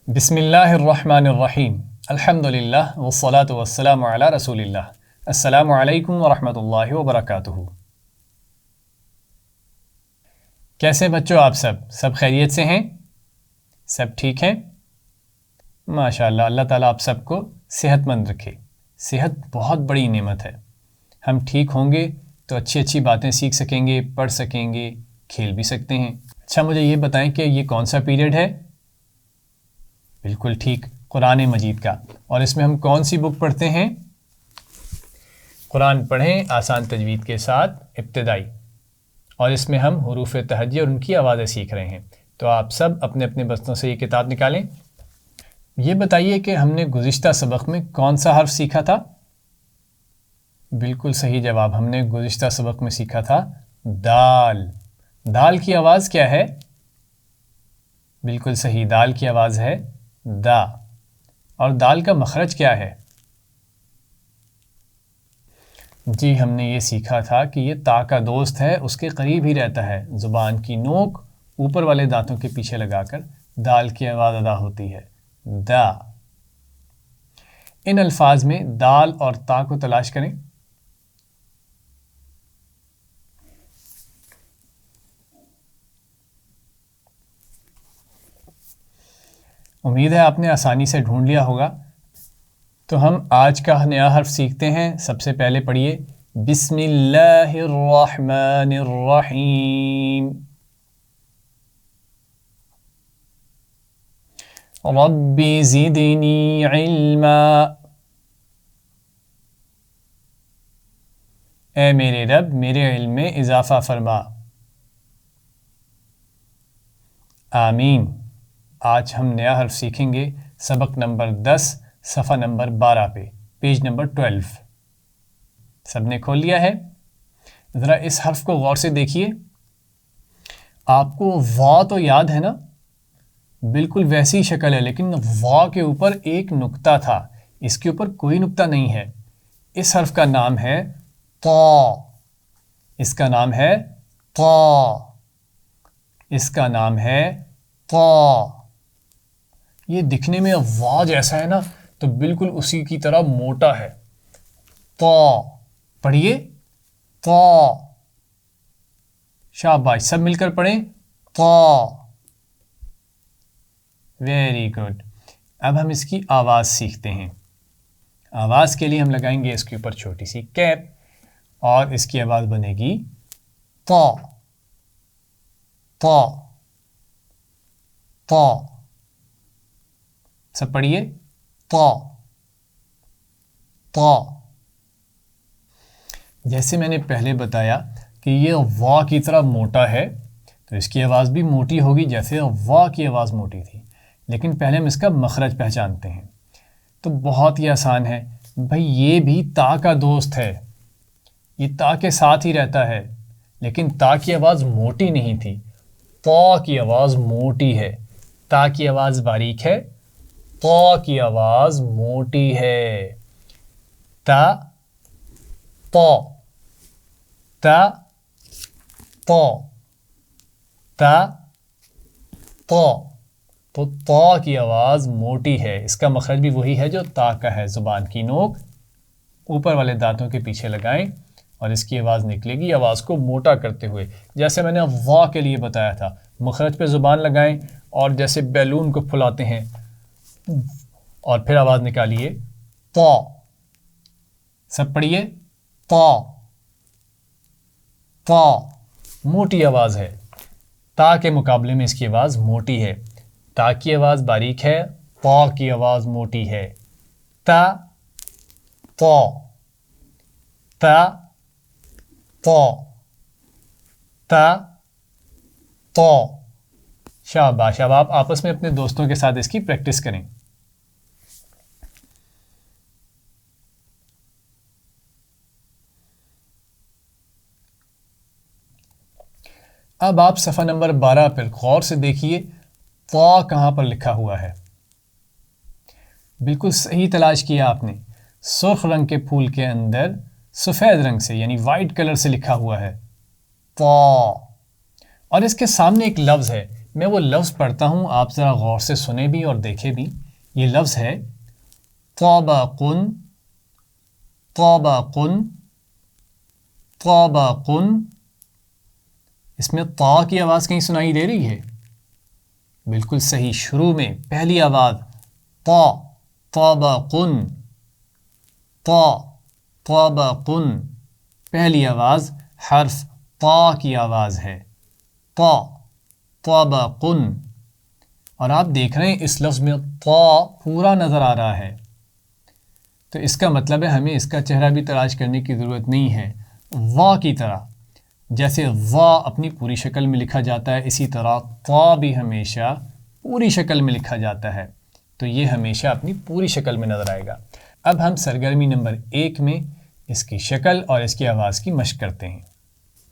بسم اللہ الرحمن الرحیم الحمدللہ والصلاة والسلام علی رسول اللہ۔ السلام علیکم ورحمۃ اللہ وبرکاتہ۔ کیسے بچوں آپ سب خیریت سے ہیں؟ سب ٹھیک ہیں؟ ماشاءاللہ، اللہ تعالیٰ آپ سب کو صحت مند رکھے۔ صحت بہت بڑی نعمت ہے۔ ہم ٹھیک ہوں گے تو اچھی اچھی باتیں سیکھ سکیں گے، پڑھ سکیں گے، کھیل بھی سکتے ہیں۔ اچھا، مجھے یہ بتائیں کہ یہ کون سا پیریڈ ہے؟ بالکل ٹھیک، قرآن مجید کا۔ اور اس میں ہم کون سی بک پڑھتے ہیں؟ قرآن پڑھیں آسان تجوید کے ساتھ، ابتدائی۔ اور اس میں ہم حروف تہجی اور ان کی آوازیں سیکھ رہے ہیں۔ تو آپ سب اپنے اپنے بستوں سے یہ کتاب نکالیں۔ یہ بتائیے کہ ہم نے گزشتہ سبق میں کون سا حرف سیکھا تھا؟ بالکل صحیح جواب، ہم نے گزشتہ سبق میں سیکھا تھا دال۔ دال کی آواز کیا ہے؟ بالکل صحیح، دال کی آواز ہے دا۔ اور دال کا مخرج کیا ہے؟ جی، ہم نے یہ سیکھا تھا کہ یہ تا کا دوست ہے، اس کے قریب ہی رہتا ہے۔ زبان کی نوک اوپر والے دانتوں کے پیچھے لگا کر دال کی آواز ادا ہوتی ہے، دا۔ ان الفاظ میں دال اور تا کو تلاش کریں۔ امید ہے آپ نے آسانی سے ڈھونڈ لیا ہوگا۔ تو ہم آج کا نیا حرف سیکھتے ہیں۔ سب سے پہلے پڑھیے بسم اللہ الرحمن الرحیم۔ رب زدنی علما۔ اے میرے رب، میرے علم میں اضافہ فرما۔ آمین۔ آج ہم نیا حرف سیکھیں گے سبق نمبر 10 صفحہ نمبر 12 پہ، پیج نمبر 12۔ سب نے کھول لیا ہے؟ ذرا اس حرف کو غور سے دیکھیے۔ آپ کو وا تو یاد ہے نا؟ بالکل ویسی شکل ہے، لیکن وا کے اوپر ایک نقطہ تھا، اس کے اوپر کوئی نقطہ نہیں ہے۔ اس حرف کا نام ہے طا۔ اس کا نام ہے طا۔ اس کا نام ہے طا۔ یہ دکھنے میں وا جیسا ہے نا، تو بالکل اسی کی طرح موٹا ہے۔ طا، پڑھیے طا۔ شاباش، سب مل کر پڑھیں طا۔ Very good. اب ہم اس کی آواز سیکھتے ہیں۔ آواز کے لیے ہم لگائیں گے اس کے اوپر چھوٹی سی کیپ، اور اس کی آواز بنے گی طا، طا، طا۔ سب پڑھیے طا، طا۔ جیسے میں نے پہلے بتایا کہ یہ وا کی طرح موٹا ہے، تو اس کی آواز بھی موٹی ہوگی جیسے وا کی آواز موٹی تھی۔ لیکن پہلے ہم اس کا مخرج پہچانتے ہیں۔ تو بہت ہی آسان ہے بھائی، یہ بھی تا کا دوست ہے، یہ تا کے ساتھ ہی رہتا ہے، لیکن تا کی آواز موٹی نہیں تھی، طا کی آواز موٹی ہے۔ تا کی آواز باریک ہے، طا کی آواز موٹی ہے۔ تا، طا، تا، طا، تا، طا۔ تو طا کی آواز موٹی ہے، اس کا مخرج بھی وہی ہے جو تا کا ہے۔ زبان کی نوک اوپر والے دانتوں کے پیچھے لگائیں اور اس کی آواز نکلے گی، آواز کو موٹا کرتے ہوئے، جیسے میں نے وا کے لیے بتایا تھا۔ مخرج پہ زبان لگائیں اور جیسے بیلون کو پھلاتے ہیں، اور پھر آواز نکالیے طا۔ سب پڑھیے طا، طا۔ موٹی آواز ہے، تا کے مقابلے میں اس کی آواز موٹی ہے۔ تا کی آواز باریک ہے، طا کی آواز موٹی ہے۔ تا، طا، تا، طا، تا، طا۔ شاباش، اب آپ آپس میں اپنے دوستوں کے ساتھ اس کی پریکٹس کریں۔ اب آپ صفحہ نمبر 12 پر غور سے دیکھیے طا کہاں پر لکھا ہوا ہے۔ بالکل صحیح تلاش کیا آپ نے۔ سرخ رنگ کے پھول کے اندر سفید رنگ سے یعنی وائٹ کلر سے لکھا ہوا ہے طا، اور اس کے سامنے ایک لفظ ہے میں وہ لفظ پڑھتا ہوں، آپ ذرا غور سے سنیں بھی اور دیکھیں بھی. یہ لفظ ہے طبقن، طبقن، طبقن. اس میں طا کی آواز کہیں سنائی دے رہی ہے؟ بالکل صحیح، شروع میں پہلی آواز طا، طبقن، طا، طبقن. پہلی آواز حرف طا کی آواز ہے، طا، طبقن. اور آپ دیکھ رہے ہیں اس لفظ میں طا پورا نظر آ رہا ہے، تو اس کا مطلب ہے ہمیں اس کا چہرہ بھی تلاش کرنے کی ضرورت نہیں ہے. وا کی طرح، جیسے وا اپنی پوری شکل میں لکھا جاتا ہے، اسی طرح طا بھی ہمیشہ پوری شکل میں لکھا جاتا ہے، تو یہ ہمیشہ اپنی پوری شکل میں نظر آئے گا. اب ہم سرگرمی نمبر 1 میں اس کی شکل اور اس کی آواز کی مشق کرتے ہیں.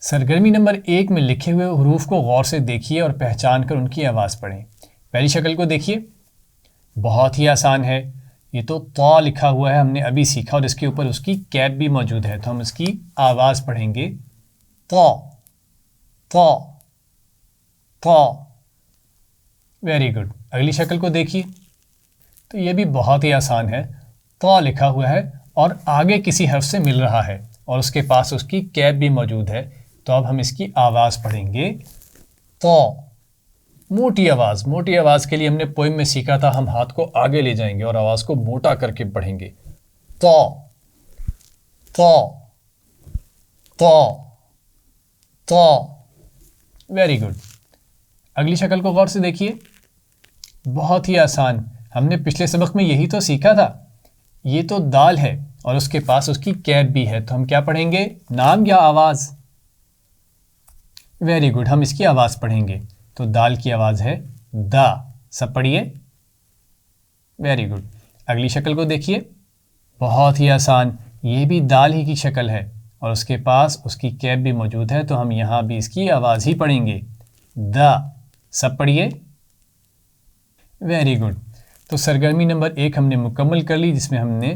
سرگرمی نمبر 1 میں لکھے ہوئے حروف کو غور سے دیکھیے اور پہچان کر ان کی آواز پڑھیں. پہلی شکل کو دیکھیے، بہت ہی آسان ہے. یہ تو طا لکھا ہوا ہے، ہم نے ابھی سیکھا، اور اس کے اوپر اس کی کیپ بھی موجود ہے، تو ہم اس کی آواز پڑھیں گے طا، طا، طا. Very good. اگلی شکل کو دیکھیے، تو یہ بھی بہت ہی آسان ہے. طا لکھا ہوا ہے اور آگے کسی حرف سے مل رہا ہے اور اس کے پاس اس کی کیپ بھی موجود ہے، تو اب ہم اس کی آواز پڑھیں گے طا. موٹی آواز، موٹی آواز کے لیے ہم نے پوئم میں سیکھا تھا، ہم ہاتھ کو آگے لے جائیں گے اور آواز کو موٹا کر کے پڑھیں گے طا، طا، طا، طا. Very good. اگلی شکل کو غور سے دیکھیے، بہت ہی آسان، ہم نے پچھلے سبق میں یہی تو سیکھا تھا. یہ تو دال ہے اور اس کے پاس اس کی کیپ بھی ہے، تو ہم کیا پڑھیں گے، نام یا آواز؟ ویری گڈ، ہم اس کی آواز پڑھیں گے. تو دال کی آواز ہے دا. سب پڑھیے. Very good. اگلی شکل کو دیکھیے، بہت ہی آسان، یہ بھی دال ہی کی شکل ہے اور اس کے پاس اس کی کیپ بھی موجود ہے، تو ہم یہاں بھی اس کی آواز ہی پڑھیں گے دا. سب پڑھیے. Very good. تو سرگرمی نمبر 1 ہم نے مکمل کر لی، جس میں ہم نے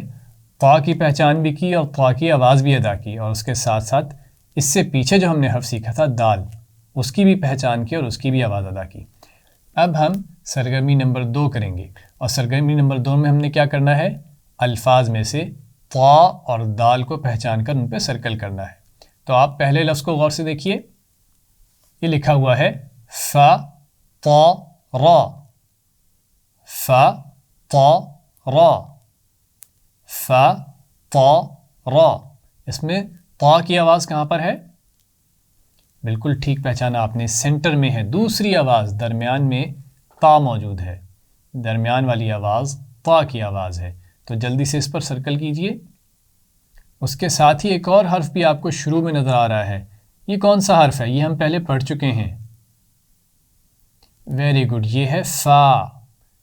طا کی پہچان بھی کی اور طا کی آواز بھی ادا کی، اور اس کے ساتھ ساتھ اس سے پیچھے جو ہم نے حرف سیکھا تھا دال، اس کی بھی پہچان کی اور اس کی بھی آواز ادا کی. اب ہم سرگرمی نمبر 2 کریں گے، اور سرگرمی نمبر 2 میں ہم نے کیا کرنا ہے، الفاظ میں سے طا اور دال کو پہچان کر ان پہ سرکل کرنا ہے. تو آپ پہلے لفظ کو غور سے دیکھیے، یہ لکھا ہوا ہے فا، طا، را. فا، طا، را. فا، طا، را. اس میں طا کی آواز کہاں پر ہے؟ بالکل ٹھیک پہچانا آپ نے، سینٹر میں ہے. دوسری آواز درمیان میں طا موجود ہے، درمیان والی آواز طا کی آواز ہے. تو جلدی سے اس پر سرکل کیجئے. اس کے ساتھ ہی ایک اور حرف بھی آپ کو شروع میں نظر آ رہا ہے. یہ کون سا حرف ہے؟ یہ ہم پہلے پڑھ چکے ہیں. Very good. یہ ہے فا،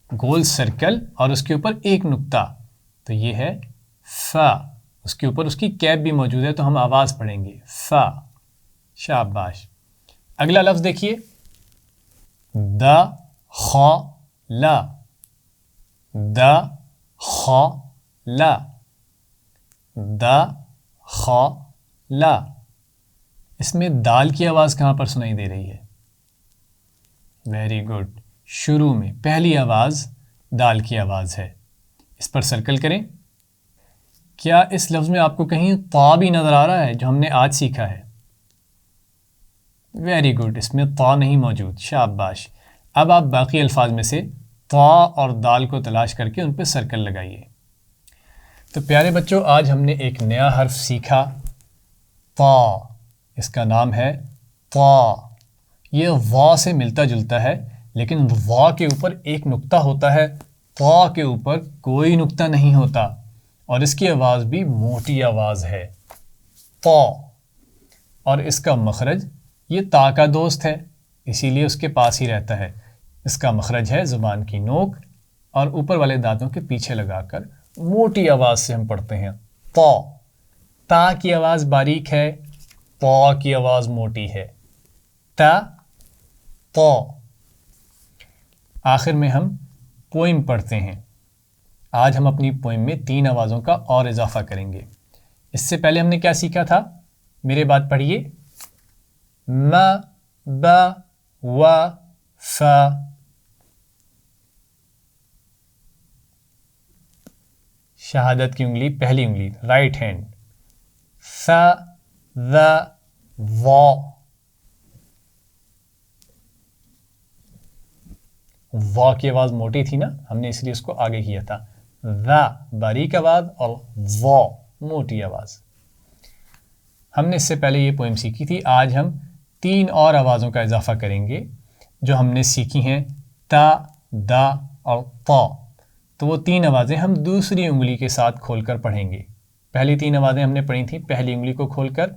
گول سرکل اور اس کے اوپر ایک نقطہ، تو یہ ہے فا. اس کے اوپر اس کی کیپ بھی موجود ہے، تو ہم آواز پڑھیں گے فا. شاباش. اگلا لفظ دیکھیے، دا، خا، لا. دا، خا، لا. دا، خا، لا. اس میں دال کی آواز کہاں پر سنائی دے رہی ہے؟ Very good. شروع میں پہلی آواز دال کی آواز ہے. اس پر سرکل کریں. کیا اس لفظ میں آپ کو کہیں طا بھی نظر آ رہا ہے جو ہم نے آج سیکھا ہے؟ Very good. اس میں طا نہیں موجود. شاباش. اب آپ باقی الفاظ میں سے طا اور دال کو تلاش کر کے ان پہ سرکل لگائیے. تو پیارے بچوں، آج ہم نے ایک نیا حرف سیکھا، طا. اس کا نام ہے طا. یہ وا سے ملتا جلتا ہے، لیکن وا کے اوپر ایک نقطہ ہوتا ہے، طا کے اوپر کوئی نقطہ نہیں ہوتا، اور اس کی آواز بھی موٹی آواز ہے طا. اور اس کا مخرج یہ تا کا دوست ہے، اسی لیے اس کے پاس ہی رہتا ہے. اس کا مخرج ہے زبان کی نوک اور اوپر والے دانتوں کے پیچھے لگا کر موٹی آواز سے ہم پڑھتے ہیں طا. تا کی آواز باریک ہے، طا کی آواز موٹی ہے. تا، طا. آخر میں ہم پوئم پڑھتے ہیں. آج ہم اپنی پوئم میں 3 آوازوں کا اور اضافہ کریں گے. اس سے پہلے ہم نے کیا سیکھا تھا؟ میرے بات پڑھیے، ما، با، وا، ف، شہادت کی انگلی پہلی انگلی رائٹ ہینڈ، ث ذ ظ، وا کی آواز موٹی تھی نا، ہم نے اس لیے اس کو آگے کیا تھا، ذ باریک آواز اور ظ موٹی آواز۔ ہم نے اس سے پہلے یہ پوئم سیکھی تھی، آج ہم 3 اور آوازوں کا اضافہ کریں گے جو ہم نے سیکھی ہیں، تا، دا اور طا۔ تو وہ 3 آوازیں ہم دوسری انگلی کے ساتھ کھول کر پڑھیں گے۔ پہلی 3 آوازیں ہم نے پڑھی تھیں پہلی انگلی کو کھول کر،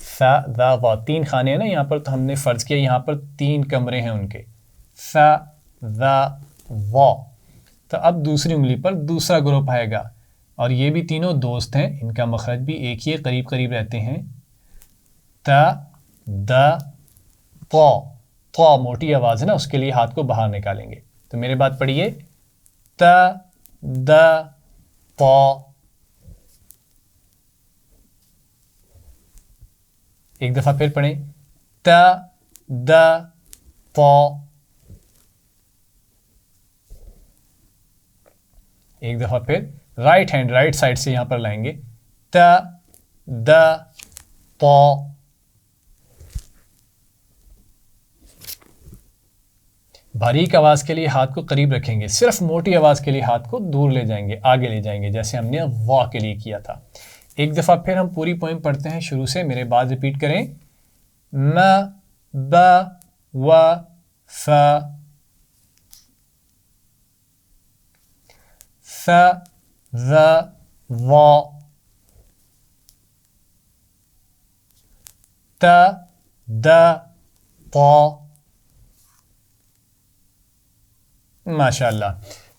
ث ذ ظ، 3 خانے ہیں نا یہاں پر، تو ہم نے فرض کیا یہاں پر 3 کمرے ہیں ان کے، ث ذ ظ۔ تو اب دوسری انگلی پر دوسرا گروپ آئے گا، اور یہ بھی تینوں دوست ہیں، ان کا مخرج بھی ایک ہی قریب قریب رہتے ہیں، ت د ط۔ ط موٹی آواز ہے نا، اس کے لیے ہاتھ کو باہر نکالیں گے۔ تو میرے بات پڑھیے، ت د ط، ایک دفعہ پھر پڑھیں، ت د ط، ایک دفعہ پھر رائٹ ہینڈ رائٹ سائڈ سے یہاں پر لائیں گے، ت د ط۔ باریک آواز کے لیے ہاتھ کو قریب رکھیں گے، صرف موٹی آواز کے لیے ہاتھ کو دور لے جائیں گے، آگے لے جائیں گے، جیسے ہم نے وا کے لیے کیا تھا۔ ایک دفعہ پھر ہم پوری پوئم پڑھتے ہیں شروع سے، میرے بعد ریپیٹ کریں، م ب و ف، ث ذ ظ، ت د ط۔ ماشاء اللہ۔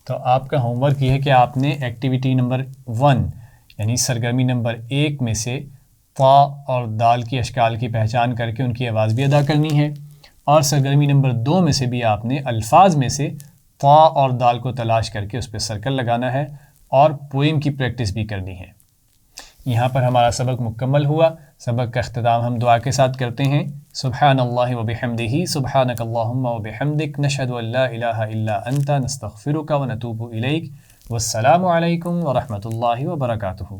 تو آپ کا ہوم ورک یہ ہے کہ آپ نے ایکٹیویٹی نمبر 1 یعنی سرگرمی نمبر 1 میں سے طا اور دال کی اشکال کی پہچان کر کے ان کی آواز بھی ادا کرنی ہے، اور سرگرمی نمبر 2 میں سے بھی آپ نے الفاظ میں سے طا اور دال کو تلاش کر کے اس پہ سرکل لگانا ہے اور پوئم کی پریکٹس بھی کرنی ہے۔ یہاں پر ہمارا سبق مکمل ہوا۔ سبق کا اختتام ہم دعا کے ساتھ کرتے ہیں، سبحان اللہ و بحمدہ، سبحانک اللہم و بحمدک، نشہد ان لا الہ الا انت، نستغفرک و نتوب الیک، والسلام علیکم ورحمۃ اللہ وبرکاتہ۔